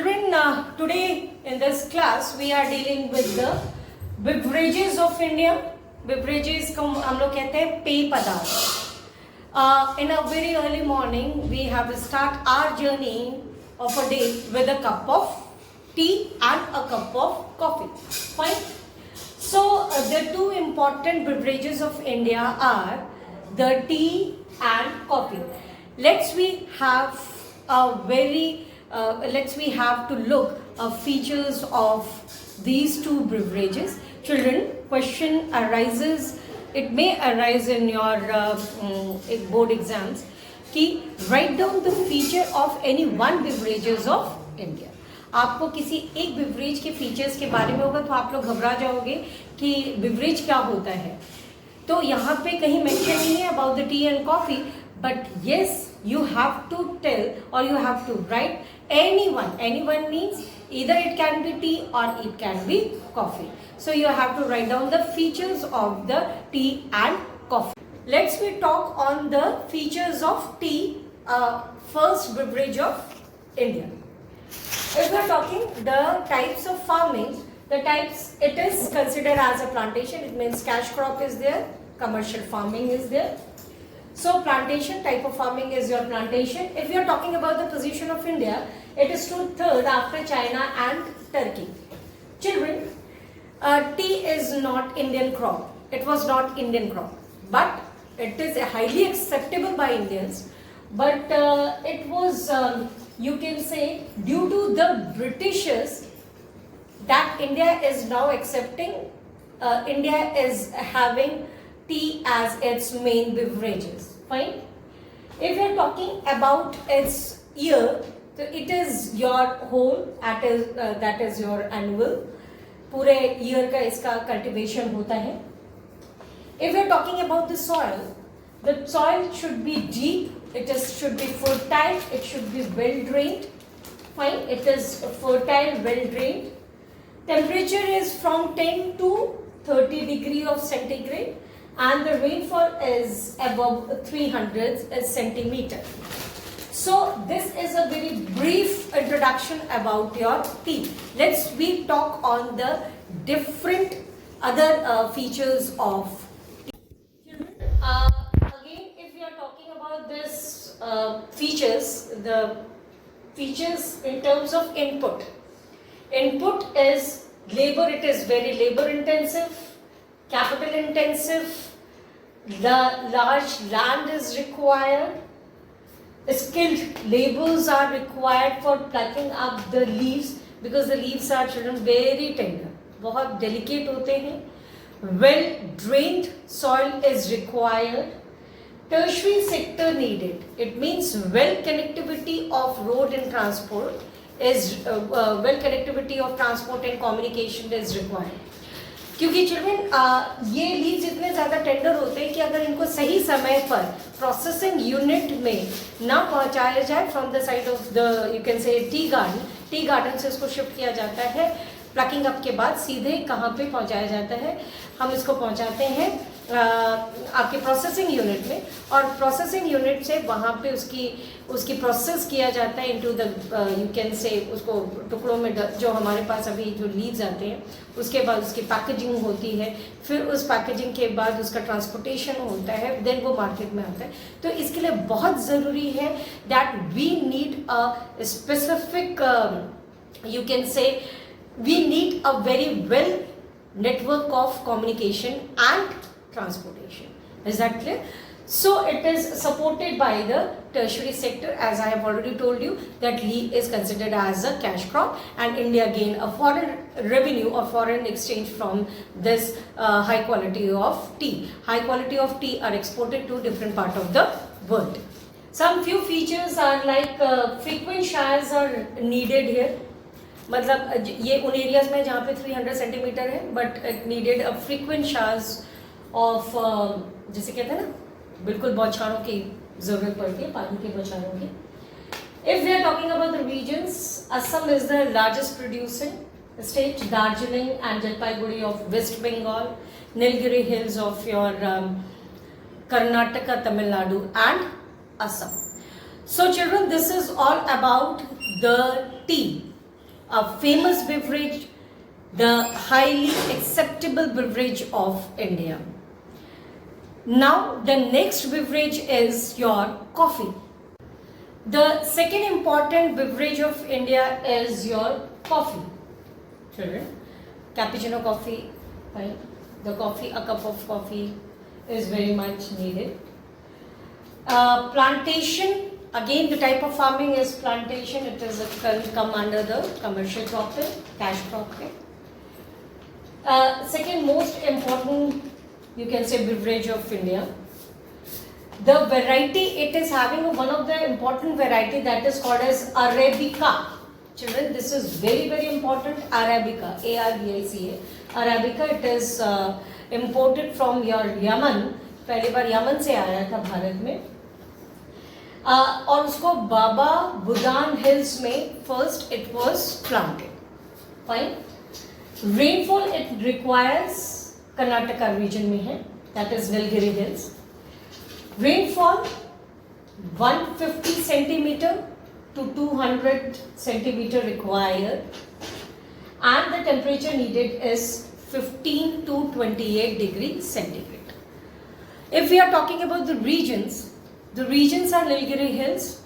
Children, today in this class we are dealing with the beverages of India. Beverages को हम लोग कहते हैं पेय पदार्थ. In a very early morning we have to start our journey of a day with a cup of tea and a cup of coffee. Fine. So the two important beverages of India are the tea and coffee. Let's we have to look at features of these two beverages. Children, question arises. It may arise in your board exams. कि write down the feature of any one beverages of India. आपको किसी एक beverage के features के बारे में होगा तो आप लोग घबरा जाओगे कि बिवरेज क्या होता है. तो यहाँ पे कहीं मेंशन नहीं है about the T and coffee, but yes you have to tell or you have to write anyone means either it can be tea or it can be coffee. So you have to write down the features of the tea and coffee. Let's we talk on the features of tea, first beverage of India. If we are talking the types of farming, the types, it is considered as a plantation. It means cash crop is there, commercial farming is there. So plantation type of farming is your plantation. If you are talking about the position of India, it is to third after China and Turkey. Children, tea is not Indian crop. It was not Indian crop, but it is highly acceptable by Indians. But it was, you can say, due to the Britishers that India is now accepting. India is having tea as its main beverages. Fine. If you are talking about its year, so it is your whole, that is your annual. पूरे year का इसका cultivation होता है. If you are talking about the soil should be deep. Should be fertile. It should be well drained. Fine. It is fertile, well drained. Temperature is from 10 to 30 degree of centigrade. And the rainfall is above 300 centimeter. So this is a very brief introduction about your tea. Let's we talk on the different other features of tea. Again, if we are talking about this features, the features in terms of input. Input is labor. It is very labor intensive, capital intensive. The large land is required. Skilled laborers are required for plucking up the leaves because the leaves are, children, very tender. बहुत delicate होते हैं. Well drained soil is required. Tertiary sector needed. It means well connectivity of road and transport is well connectivity of transport and communication is required. क्योंकि children ये leaves इतने ज़्यादा tender होते हैं कि अगर इनको सही समय पर प्रोसेसिंग यूनिट में ना पहुंचाया जाए from the side of the you can से टी गार्डन से इसको शिफ्ट किया जाता है. प्लकिंग अप के बाद सीधे कहाँ पे पहुंचाया जाता है, हम इसको पहुंचाते हैं आपके प्रोसेसिंग यूनिट में, और प्रोसेसिंग यूनिट से वहाँ पे उसकी प्रोसेस किया जाता है इनटू द यू कैन से उसको टुकड़ों में जो हमारे पास अभी जो लीव्स आते हैं उसके बाद उसकी पैकेजिंग होती है, फिर उस पैकेजिंग के बाद उसका ट्रांसपोर्टेशन होता है, देन वो मार्केट में आता है. तो इसके लिए बहुत ज़रूरी है that we need a specific you can say we need a very well network of communication and transportation. Is that clear? So it is supported by the tertiary sector, as I have already told you that tea is considered as a cash crop, and India gain a foreign revenue or foreign exchange from this high quality of tea. High quality of tea are exported to different part of the world. Some few features are like frequent showers are needed here. मतलब ये उन areas में जहाँ पे 300 centimetre है, but it needed a frequent showers of, जैसे कहते हैं ना, बिल्कुल बौछारों की ज़रूरत पड़ती है, पानी के बौछारों की. If we are talking about the regions, Assam is the largest producing state, Darjeeling and Jalpaiguri of West Bengal, Nilgiri hills of your Karnataka, Tamil Nadu and Assam. So children, this is all about the tea. a famous beverage, the highly acceptable beverage of India. Now the next beverage is your coffee. The second important beverage of India is your coffee. Children, cappuccino coffee, right? The coffee, a cup of coffee is very much needed. Plantation, again the type of farming is plantation. It is come under the commercial cropping, cash cropping. Second most important, you can say, beverage of India. The variety it is having, one of the important variety that is called as Arabica. Children, this is very important. Arabica, Arabica. Arabica, it is imported from your Yemen. पहली बार Yemen से आया था भारत में, और उसको Baba Budan hills में first it was planted. Fine. Rainfall it requires Karnataka region में है, that is Nilgiri hills. Rainfall 150 centimetre to 200 centimeter required, and the temperature needed is 15 to 28 degrees centigrade. If we are talking about the regions are Nilgiri Hills.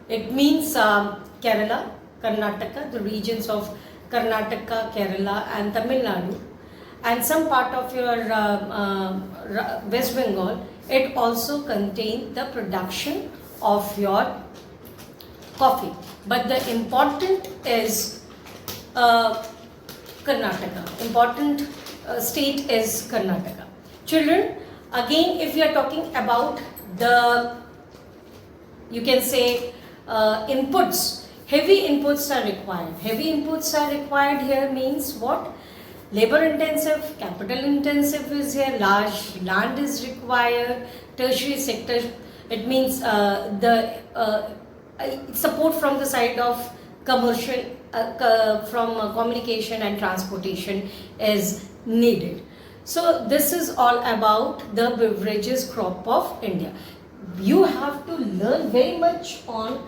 It means Kerala, Karnataka, the regions of Karnataka, Kerala and Tamil Nadu, and some part of your West Bengal. It also contains the production of your coffee, but the important is Karnataka. Important state is Karnataka. Children, again, if you are talking about the, you can say, inputs, heavy inputs are required. Heavy inputs are required here means what? Labor intensive, capital intensive is here, large land is required. Tertiary sector, it means the support from the side of commercial, from communication and transportation is needed. So this is all about the beverages crop of India. You have to learn very much on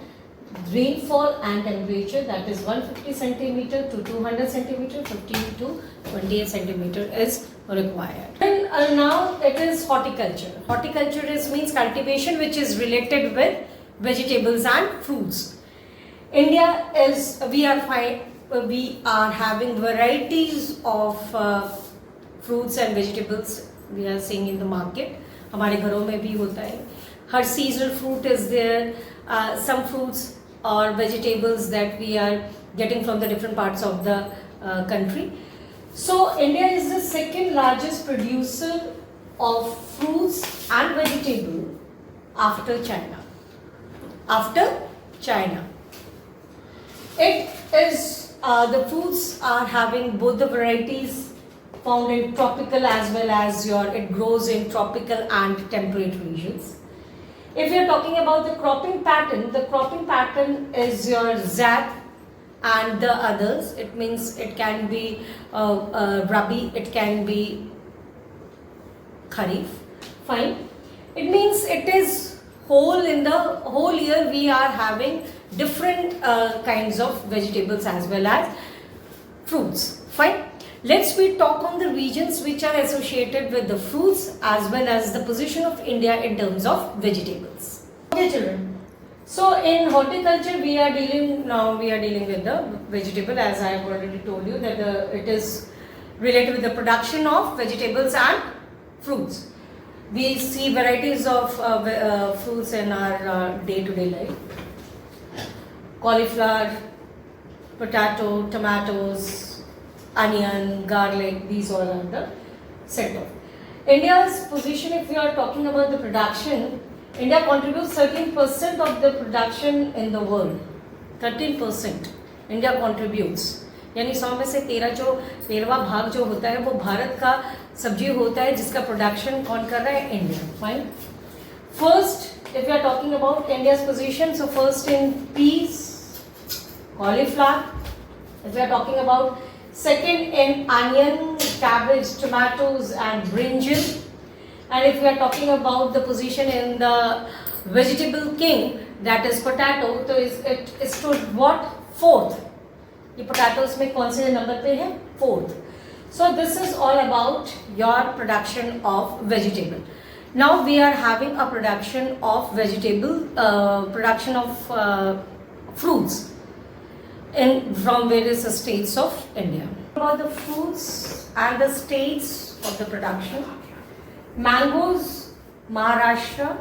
rainfall and temperature, that is 150 centimeter to 200 centimeter, 15 to 28 centimeter is required. And now it is horticulture. Horticulture means cultivation which is related with vegetables and fruits. India is, we are having varieties of fruits and vegetables we are seeing in the market. हमारे घरों में भी होता है. हर seasonal fruit is there. Some fruits or vegetables that we are getting from the different parts of the country. So India is the second largest producer of fruits and vegetables after China. After China, it is the fruits are having both the varieties found in tropical as well as it grows in tropical and temperate regions. If you are talking about the cropping pattern is your Zaid and the others. It means it can be Rabi, it can be Kharif. Fine. It means it is in the whole year we are having different kinds of vegetables as well as fruits. Fine. Let's talk on the regions which are associated with the fruits as well as the position of India in terms of vegetables. Okay, children. So in horticulture we are dealing with the vegetable, as I have already told you that it is related with the production of vegetables and fruits. We see varieties of fruits in our day-to-day life. Cauliflower, potato, tomatoes, onion, garlic, these all are the set of. India's position, if we are talking about the production, India contributes 13% of the production in the world. 13% India contributes. यानी 100 में से 13वां भाग जो होता है वो भारत का सब्जी होता है जिसका प्रोडक्शन कौन कर रहा है? India. Fine. First, if you are talking about India's position, so first in peas, cauliflower. If we are talking about second in onion, cabbage, tomatoes and brinjal. And if we are talking about the position in the vegetable king, that is potato, so it stood what? Fourth. ये potatoes में कौन से number पे है? 4th. So this is all about your production of vegetable. Now we are having a production of vegetable, production of fruits from various states of India. About the fruits and the states of the production. Mangoes, Maharashtra,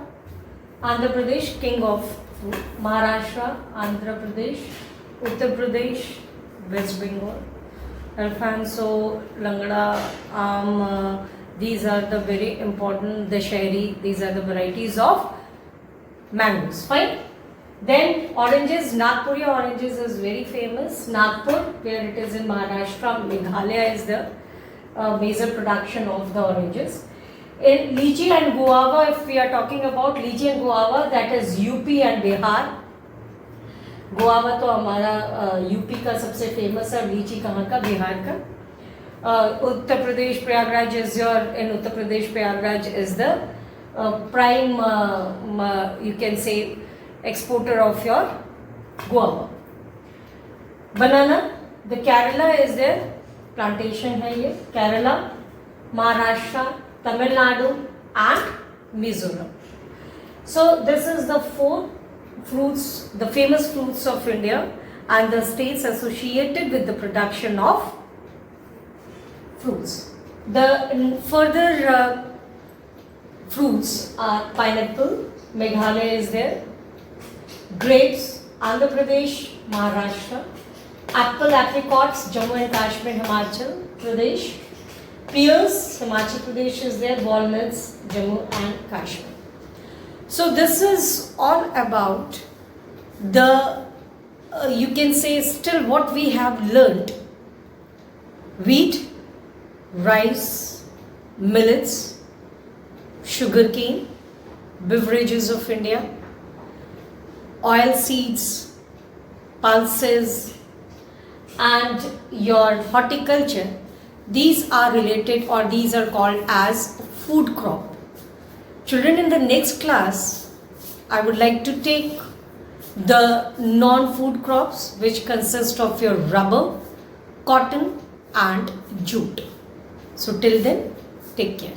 Andhra Pradesh, king of fruit. Maharashtra, Andhra Pradesh, Uttar Pradesh, West Bengal. Alfonso, Langda, these are the very important, Dasheri, these are the varieties of mangoes. Fine. Then oranges, Nagpuri oranges is very famous. Nagpur, where it is in Maharashtra, Meghalaya is the major production of the oranges. In lychee and guava, if we are talking about lychee and guava, that is UP and Bihar. Guava तो हमारा UP का सबसे famous है, लीची कहाँ का? बिहार का. Uttar Pradesh Prayagraj is your, in Uttar Pradesh Prayagraj is the prime, you can say exporter of your guava. Banana, the Kerala is their plantation है ये, Kerala, Maharashtra, Tamil Nadu and Mizoram. So this is the 4 fruits, the famous fruits of India and the states associated with the production of fruits. The further fruits are pineapple, Meghalaya is there. Grapes, Andhra Pradesh, Maharashtra. Apple, apricots, Jammu and Kashmir, Himachal Pradesh. Pears, Himachal Pradesh is there. Walnuts, Jammu and Kashmir. So this is all about the, you can say still what we have learnt. Wheat, rice, millets, sugarcane, beverages of India, oil seeds, pulses, and your horticulture. These are related, or these are called as food crop. Children, in the next class, I would like to take the non-food crops, which consist of your rubber, cotton and jute. So till then, take care.